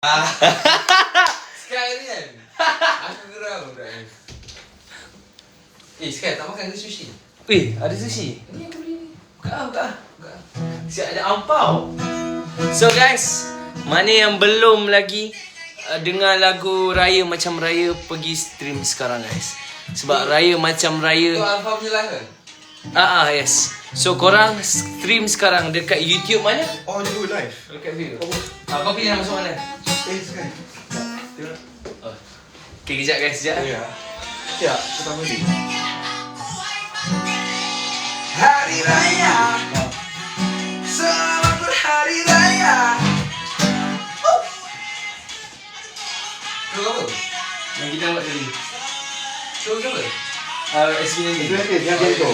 Sekarang ni kan aku geram budak ni. Sekarang tak makan ke sushi? Ada sushi? Ni aku beli ni. Buka. Siap ada ampau. So guys, mana yang belum lagi dengar lagu Raya Macam Raya, pergi stream sekarang guys. Sebab Raya Macam Raya Tu Alfa punya lah kan? yes. So korang stream sekarang dekat YouTube mana? Oh, dia live. Dekat view. Kau pilih nak masuk mana? Sekarang. Okay, kejap guys, kejap. Ya, pertama ni. Hari Raya, selamat berhari raya. Tu apa? Yang kita buat tadi. Tu apa? SB ni. Yang dia tu.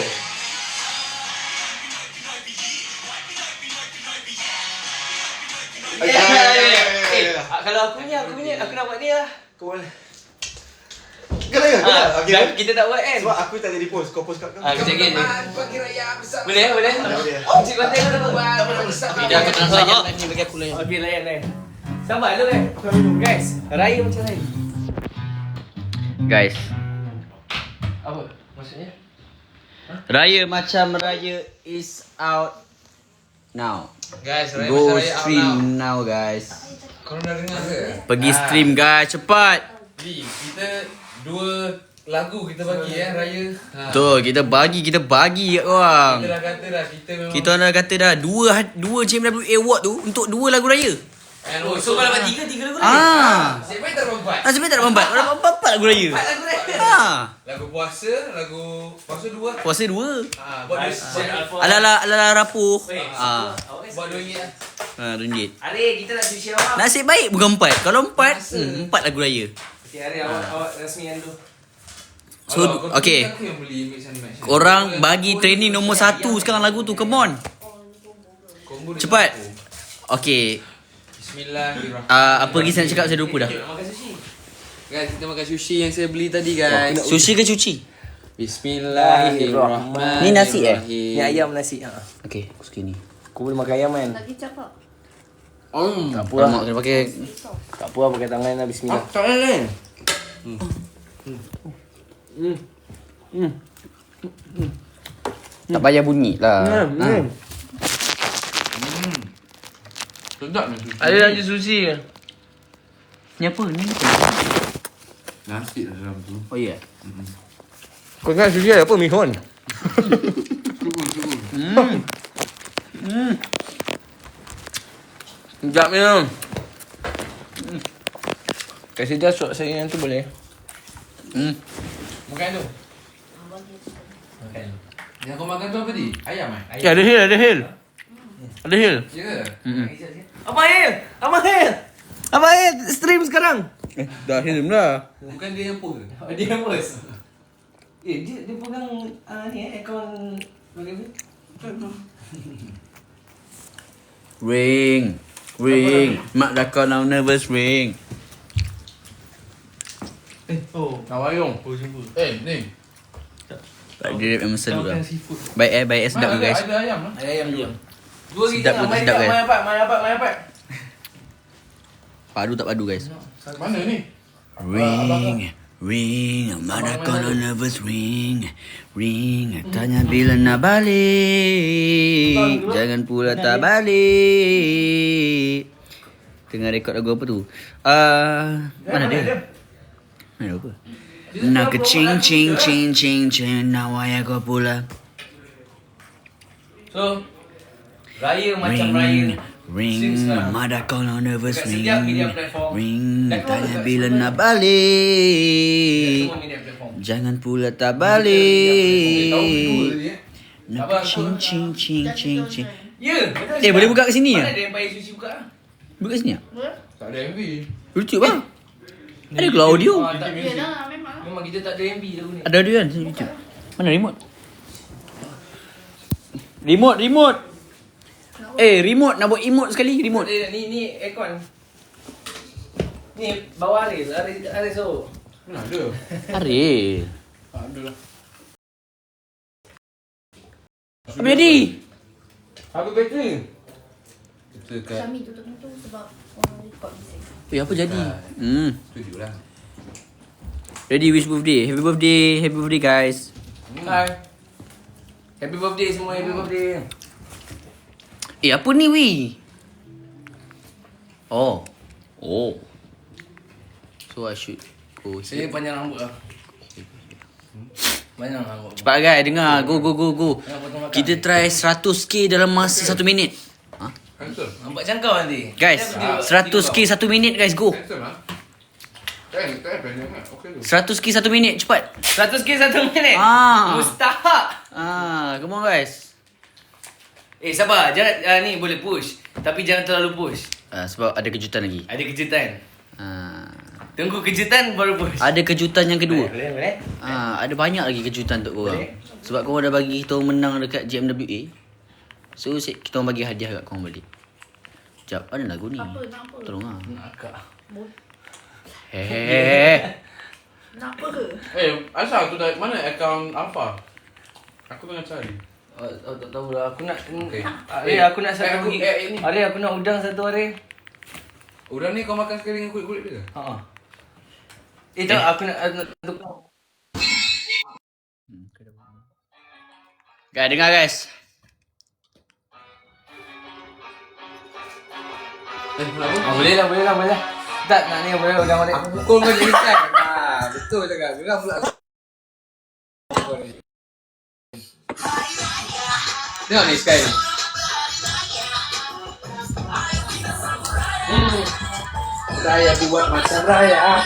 Kalau aku nak buat ni lah. Kau boleh. Kau lah. Okay. Kita tak buat kan? Sebab aku tak jadi post. Kau post kat kau. Kejap lagi. Pagi raya bersama. Boleh? Boleh. Cik konten kau dah buat. Tidak, aku nak layan ni bagi aku layan. Okey, layan. Sabar dulu kan? Guys, Raya Macam Raya. Guys, Apa? Maksudnya? Raya Macam Raya is out now. Guys, Raya Go Macam Raya out stream now. now guys. Korang dah dengar ke? Pergi stream guys, cepat. Kita 2 lagu kita bagi Raya. Tuh, kita bagi kat korang. Kita dah kata dah kita memang Kita dah kata dah dua JMWA Award tu untuk 2 lagu raya. So kalau dapat 3 lagu Raya. Sebab tak dapat 4. Sebenarnya tak dapat 4. Dapat 4 lagu raya. 4 lagu Raya. Lagu puasa 2. Puasa 2. Buat Ala rapuh. buat RM2 lah. RM2. Ari, kita nak sushi awak. Nasib baik bukan 4. Kalau 4, 4 lagu raya. Okay, Ari, awak rasmikan tu. So, okay. Aku yang beli mix and match. Korang bagi training nombor 1 sekarang lagu tu. Come on. Combo dia Cepat. satu. Okay. Bismillahirrahmanirrahim. Apa lagi saya cakap saya lupa dah. Nak makan sushi. Guys, kita makan sushi yang saya beli tadi guys. Sushi ke cuci? Bismillahirrahmanirrahim. Ni nasi Ni ayam nasi. Okay, aku suka ni. Kau boleh makan ayam kan? Lagi cakap. Tak apa Mak kena pakai. Tak apa lah, pakai tangan lah. Bismillah. Tak lain. Tak payah bunyi lah. Sedap ni sushi. Ada lagi sushi ke? Ni apa? Ni apa? Nasi dah dalam tu. Oh ya. Kau ingat sushi ada apa? Mihon? Sekejap ni. Kasih dia suap saya yang tu boleh? Makan tu. Makan. Yang kau makan tu apa ni? Ayam eh? Ya, ada Hil. Ada Hil. Ya. Abang Hil, stream sekarang. Dah Hil dah. Bukan dia yang post. Dia bos. Dia pegang ni akaun bagaimana? Ring. Mak dah kau now nervous ring. Nawayong. Ni. Baik dia memang sedap lah. Baik sedap tu guys. Ada ayam lah. Ada ayam juga. Dua Sedap kita tu, main sedap, dekat guys. main apa? Padu tak padu guys. Mana ni? Ring, mana kau now nervous ring. Tanya bila nak balik. Jangan pula tak balik. Tengah rekod lagu apa tu? Mana dia? Mana apa? Nak ke cing nawaya kau pula. So, Raya Macam Raya. Ring, mada kau now nervous Dekat ring. setiap media platform. Tanya bila nak balik. Semua media platform. Jangan pula tak balik. Nak Abang, ke cing. Ya, betul. Boleh buka kat sini Mana ya? ada yang bayar sushi buka? Buka kat sini ya? Tak ada MV. YouTube bang. Ada keluar audio. Tak Ya dah lah memang. Memang kita tak ada MB lagu ni. Ada audio kan YouTube. Mana remote? Remote. Remote nak buat emote sekali remote. Ni aircon. Ni bawah Aris so. Mana ada? Aril. Tak ada lah. Medi. Habis bateri. Dekat Syami tutup pintu sebab orang record bising. Apa jadi? studio lah. Ready wish birthday. Happy birthday. Happy birthday guys. Hai. Happy birthday semua, happy birthday. Apa ni wi? Oh. So I should go Saya here. panjang rambut lah. Panjang rambut. Cepat guys, dengar. Go. Jangan potong makan. Kita try 100k dalam masa 1 minit. Cancel. Nampak cangkau nanti. Guys, 100k 1 minit guys, go. Cancel lah. Tak banyak kan. Okey tu. 100k 1 minit, cepat. 100k 1 minit. Ah. Mustahak. Come on guys. Sabar. Jangan ni boleh push. Tapi jangan terlalu push. Sebab ada kejutan lagi. Ada kejutan. Tunggu kejutan baru push. Ada kejutan yang kedua. Boleh. Ada banyak lagi kejutan untuk korang. Sebab korang dah bagi kita orang menang dekat JMWA. So kita orang bagi hadiah kat korang balik. Sekejap, ada lagu ni. Apa? Nak apa? Tolong lah. Akak. Hehehe. Nak apa ke? Asal tu dari mana akaun Alpha? Aku tengah cari. Tak tahu lah. Aku nak Okay. aku nak satu aku- lagi. ni. Ari aku nak udang satu hari. Udang ni kau makan sekali dengan kulit-kulit dia ke? Ha. Tak aku nak tukar. Guys, dengar guys. Boleh lah. Tak nak ni boleh udang balik. Aku pukul kau jadi kan? Betul cakap. Geram pula. Tengok ni Sky ni. Raya buat macam raya.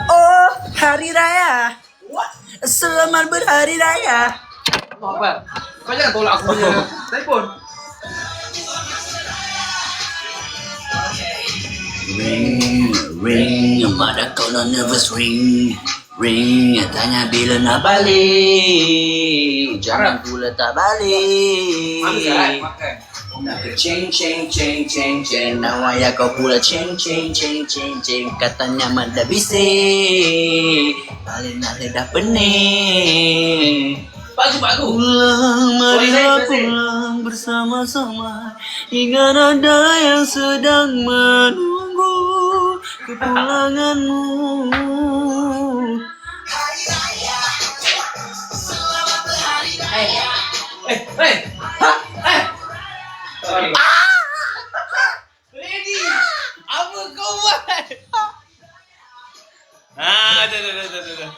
Oh, hari raya. Selamat berhari raya. Apa? Kau jangan tolak aku punya telefon. Ring, mana kau no nervous ring. Tanya bila nak balik. Jangan pula tak balik. Makan. Nak ke ceng. Nawaya kau pula ceng. Katanya mada bising. Paling nak dah pening. Bagus. Pulang, marilah pulang bersama-sama. Ingat ada yang sedang menunggu kepulanganmu. Ready. Apa kau buat? Dah.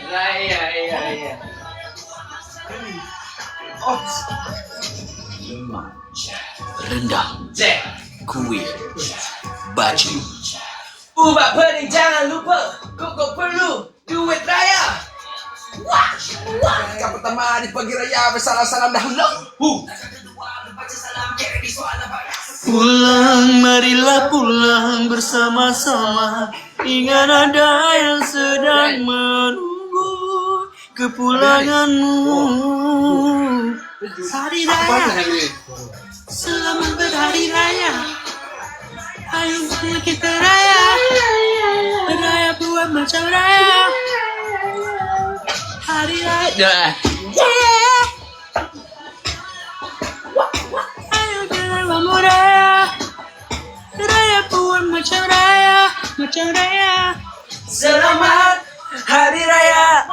Raya. Rendang, Jack. kuih, baju. Ubah pening jangan lupa. Kau perlu duit raya. Yang pertama di pagi raya bersalam-salam dahulu. Pulang, marilah pulang bersama-sama. Ingat ada yang sedang menunggu kepulanganmu. Hari raya, selamat berhari raya. Ayo kita raya, raya buat macam raya. Hari raya, ayo kita bangun raya, raya buat macam raya. Selamat hari raya,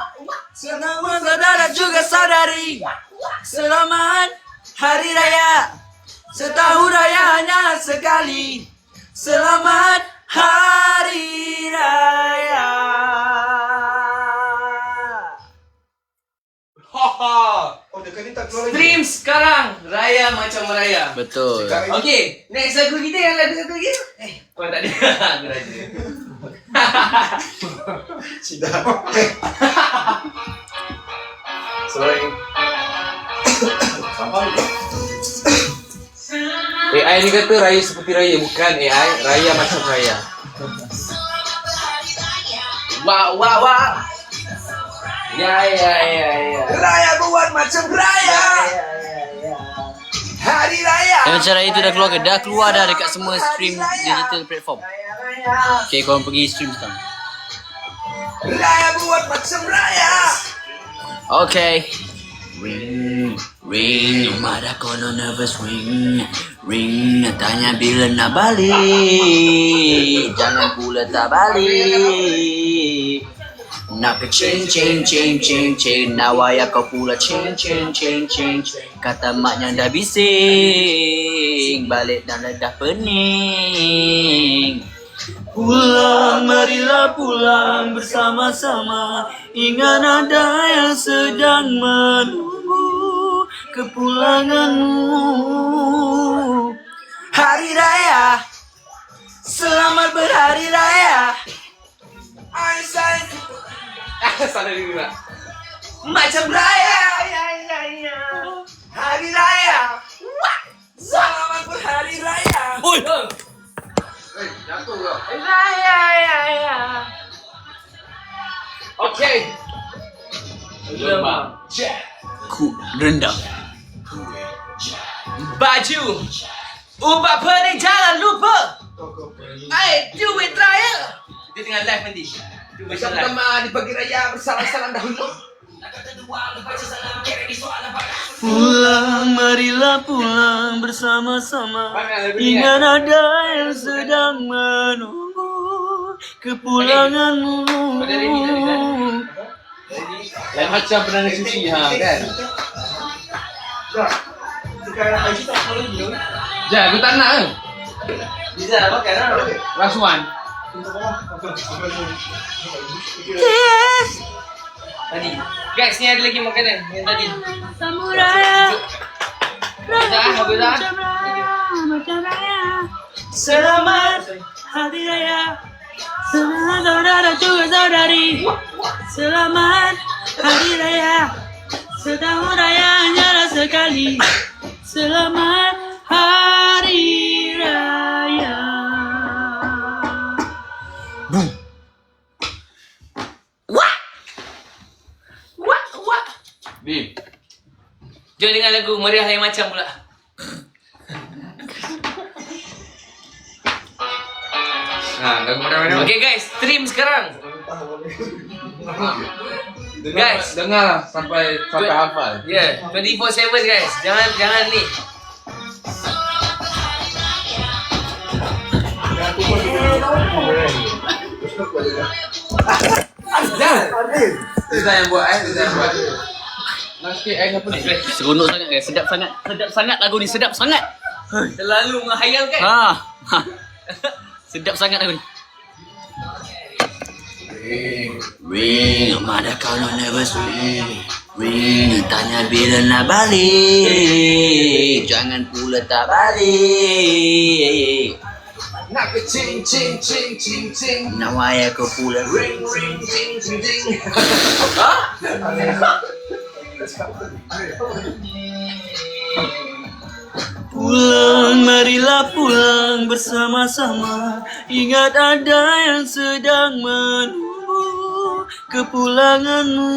selamat saudara juga saudari. Selamat hari raya, setahun raya hanya sekali. Selamat hari raya. Oh, dekat ni tak keluar lagi. Stream sekarang. Raya macam raya. Betul. Okay, next lagu kita yang lagu satu lagi. Kau tak ada. Aku raja. Sudah. Sorry. AI ni kata raya seperti raya, bukan AI raya macam raya. Wah. Ya. Raya buat macam raya. Hari raya. Dan macam raya tu dah keluar ke? Dah keluar dah dekat semua stream digital platform. Okay, korang pergi stream sekarang. Raya buat macam raya. Okay. Ring, mada kono nervous ring. Ring, tanya bila nak balik. Jangan pula tak balik. Nak ke cing cing cing cing cing. Nawaya kau pula cing cing cing cing. Kata maknya dah bising. Balik dan dah pening. Pulang, marilah pulang bersama-sama. Ingat ada yang sedang menunggu kepulanganmu. Hari Raya, selamat berhari Raya. Salah juga. Macam raya, ya, ya, ya. Hari Raya. Selamat berhari Raya. Oi. Jatuh kau. Raya, ya, ya. Okay. Lemah. Ku rendang. Baju. Ubah pening jangan lupa. Ayo, do it Raya. Dia tengah live nanti. Bersama-sama di pagi raya bersalam-salam dahulu. Pulang, marilah pulang bersama-sama. Ingat ada yang sedang menunggu kepulanganmu. Lain macam Banana Sushi kan. Jal, aku tak nak ke? Bisa makan lah. Last one. Yes. Tadi. Guys, ni ada lagi makanan yang tadi. Samurai. Habis dah. Macam raya. Selamat Hari Raya. Selamat saudara juga saudari. Selamat Hari Raya. Setahun raya hanyalah sekali. Selamat Hari Raya. Boom. Wah. Bim. Jom dengar lagu Meriah Lain Macam pula. Lagu mana-mana. Okay guys, stream sekarang. Guys. Dengar sampai hafal. Ya, yeah, 24/7 guys. Jangan ni. Kita yang buat kita yang buat. Nak sikit apa ni? Seronok sangat guys. Sedap sangat. Sedap sangat lagu ni. Sedap sangat. Terlalu menghayalkan. Ha. Sedap sangat lagu ni. Ring, mana kau nak nervous ring. Ring, tanya bila nak balik. Jangan pula tak balik. Nak ke cing cing cing cing cing. Nawaya kau pula ring. Ring cing cing cing. Pulang, marilah pulang bersama-sama. Ingat ada yang sedang menunggu kepulanganmu.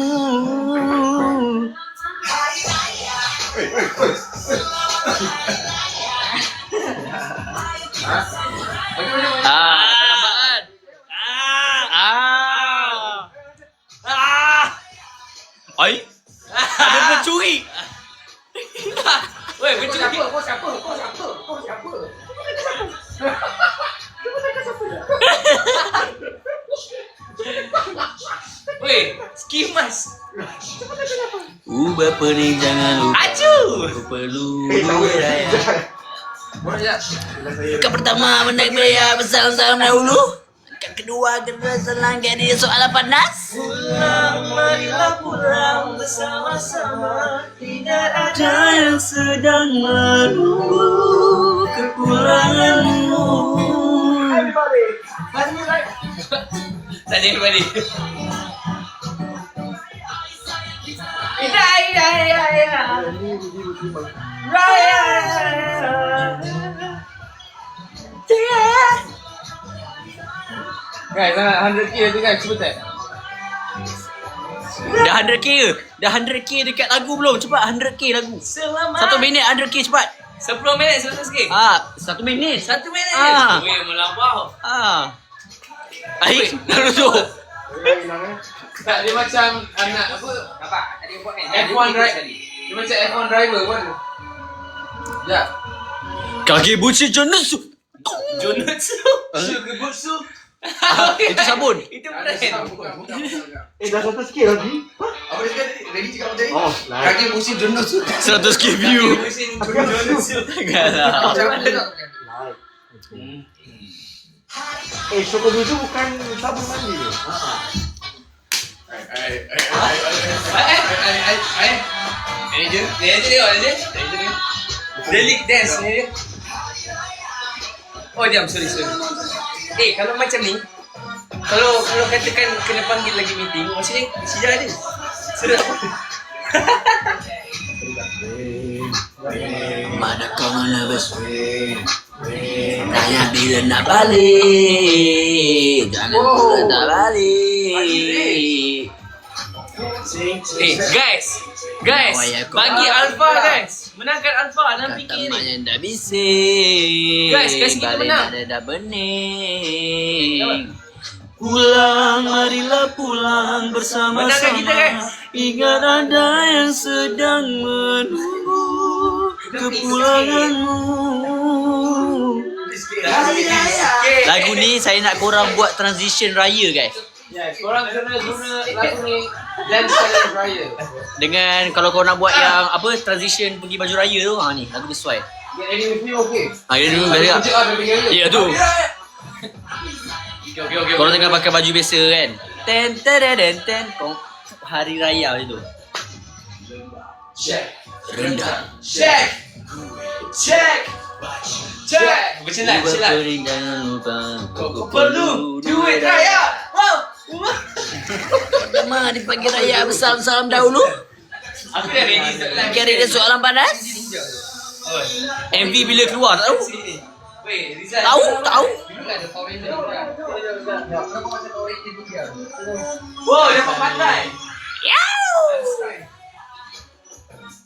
Nampak kan? Ai? Ada pencuri. Weh, pencuri. Kau siapa? Weh, skimas. Ubah pening jangan lupa. Aju. Aku perlu raya. Angkat pertama menaik beriah bersalam-salam dahulu. Angkat kedua kena senang jadi soalan panas. Pulang, marilah pulang bersama-sama. Tidak ada yang sedang menunggu kepulanganmu. Tadi balik. Raya. Guys, nak 100k tu guys, cuba tag. Dah 100k ke? Dah 100k dekat lagu belum? Cepat 100k lagu. Selamat. 1 minit 100k cepat. 10 minit 100k. 1 minit. 1 minit. Ah. Weh, melampau. Baik, dah tu. Tak, dia macam anak apa? Nampak? Tadi buat kan? F1 drive. Dia macam F1 driver pun. Ya. Kaki buci Jonatsu. Jonatsu. Sugar Butsu. Itu sabun. Itu brand. Dah 100 sikit lagi. Apa dia cakap tadi? Ready cakap apa tadi? Oh, Kaki musim jenuh tu. 100k view. Musim Jonatsu. Enggak lah. Syukur itu bukan sabun mandi ke? Ini je. Dia tengok dia. Relic dance ni dia. Oh diam, sorry. Kalau macam ni, kalau katakan kena panggil lagi meeting, maksudnya sijah ada. Sedap. Mana kau nervous? Tanya bila nak balik. Jangan pula tak balik. Guys, bagi Alpha guys. Menangkan Alpha dalam Kata fikir mak ni. yang dah bising. Guys, kasih kita balik menang. ada dah bening. Pulang, marilah pulang bersama-sama. Menangkan kita, guys. Ingat ada yang sedang menunggu kepulanganmu. Lagu ni saya nak korang buat transition raya guys. Korang kena guna lagu ni dan challenge raya. Dengan kalau korang nak buat yang apa transition pergi baju raya tu, ni lagu dia sesuai. Get ready with me, okay? Dia dulu biasa. Ya tu. Okay. Korang tengah pakai baju biasa kan. Ten. Kau hari raya macam tu. Check. Rendah. Macam nak, silat. Jangan lupa. Kau perlu duit raya. Pertama di pagi raya bersalam-salam dahulu. Aku dah ready. Kira dia soalan panas. MV bila keluar tak tahu. Weh, Rizal. Tahu? Dulu ada Power Ranger. Wow, dapat pantai.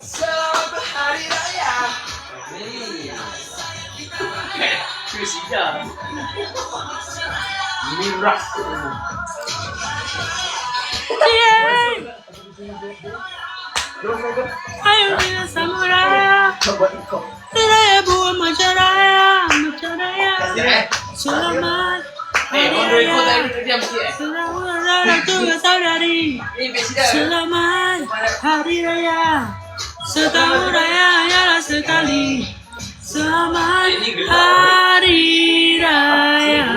Selamat Hari Raya. Sida. Mirah. Ayo kita sambut raya. Raya buat macam raya. Selamat Hari Kondo ikut Raya. tadi diam sikit. Selamat Raya Tuhan Saudari. Sida. Selamat Hari Raya. Setahun raya hanyalah sekali. Selamat Hari Raya.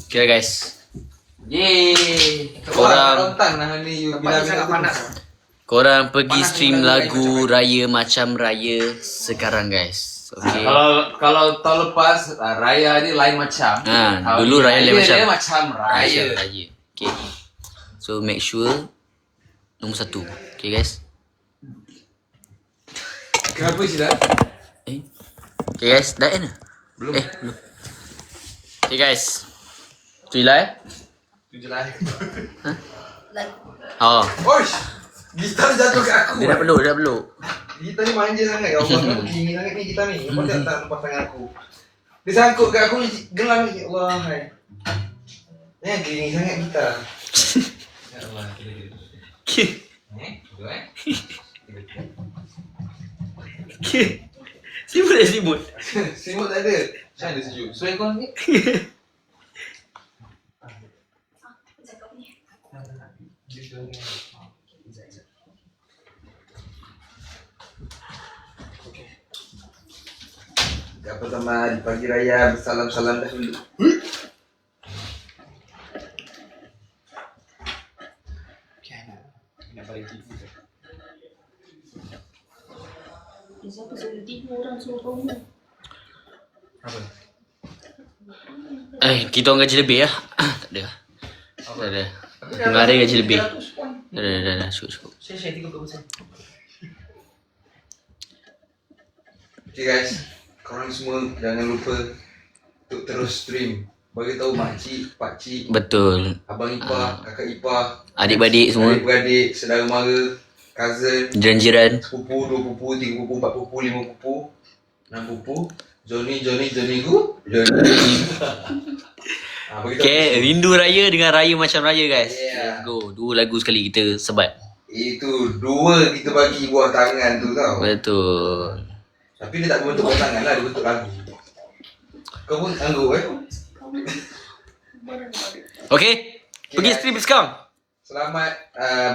Okay guys. Yeay. Korang Sangat panas. Korang pergi stream lagu raya macam raya sekarang guys. Okay. Kalau tahun lepas raya ni lain macam. Dulu raya lain macam. Dia macam raya. Okay. So make sure nombor 1. Okay guys. Kenapa sih dah? Okay guys, dah end? Belum. Belum. Okay guys. Tu Ilai? 7 lah. Oh, Oish! Gitar jatuh kat aku. dia dah peluk. Gitar ni manja sangat kau. Kenapa gini sangat ni gitar ni? Lepas tu tak lepas tangan aku. Dia sangkut kat aku ni gelang ni. Allah hai. Ni gini sangat gitar. Ya Allah. Simut. Simut tak ada. Macam ada sejuk. So kau ni. Yang pertama di pagi raya bersalam-salam dahulu. Kita orang gaji lebih lah. Tak ada. Tak ada. Tengah hari gaji lebih. Dah. Cukup. Saya 30%. Okay guys, korang semua jangan lupa untuk terus stream. Bagi tahu makcik, pakcik, Betul. abang ipar, kakak ipar, Adik-beradik semua. adik-beradik, saudara mara, cousin, Jiran-jiran. sepupu, 2 pupu, 3 pupu, 4 pupu, 5 pupu, 6 pupu, Johnny, Johnny. Begitu. Okay, rindu raya dengan raya macam raya guys. Yeah. Let's go. Dua lagu sekali kita sebat. Itu dua kita bagi buah tangan tu tau. Betul. Tapi dia tak berbentuk buah tangan lah, dia bentuk lagu. Kau pun anggur Okay, pergi guys. stream sekarang. Selamat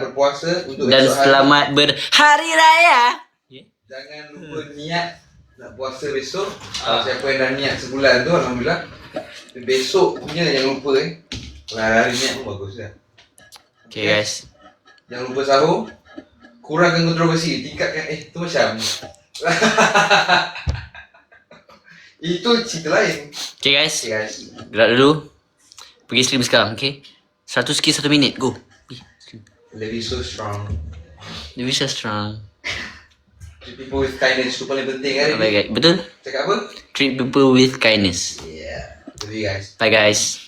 berpuasa untuk Dan esok hari. selamat berhari raya. Jangan lupa niat nak puasa besok. Siapa yang dah niat sebulan tu, alhamdulillah. Besok punya jangan lupa Kalau hari niat pun bagus lah. Okay guys. Jangan lupa sahur. Kurangkan kontroversi, tingkatkan tu macam itu cerita lain. Okay guys. Okay guys. Gerak dulu. Pergi stream sekarang, okay? 100 sikit 1 minit, go. Pergi stream. Love you so strong. You so strong. Treat people with kindness tu paling penting kan? Bye guys. Betul? Cakap apa? Treat people with kindness. Yeah. Love you guys. Bye guys.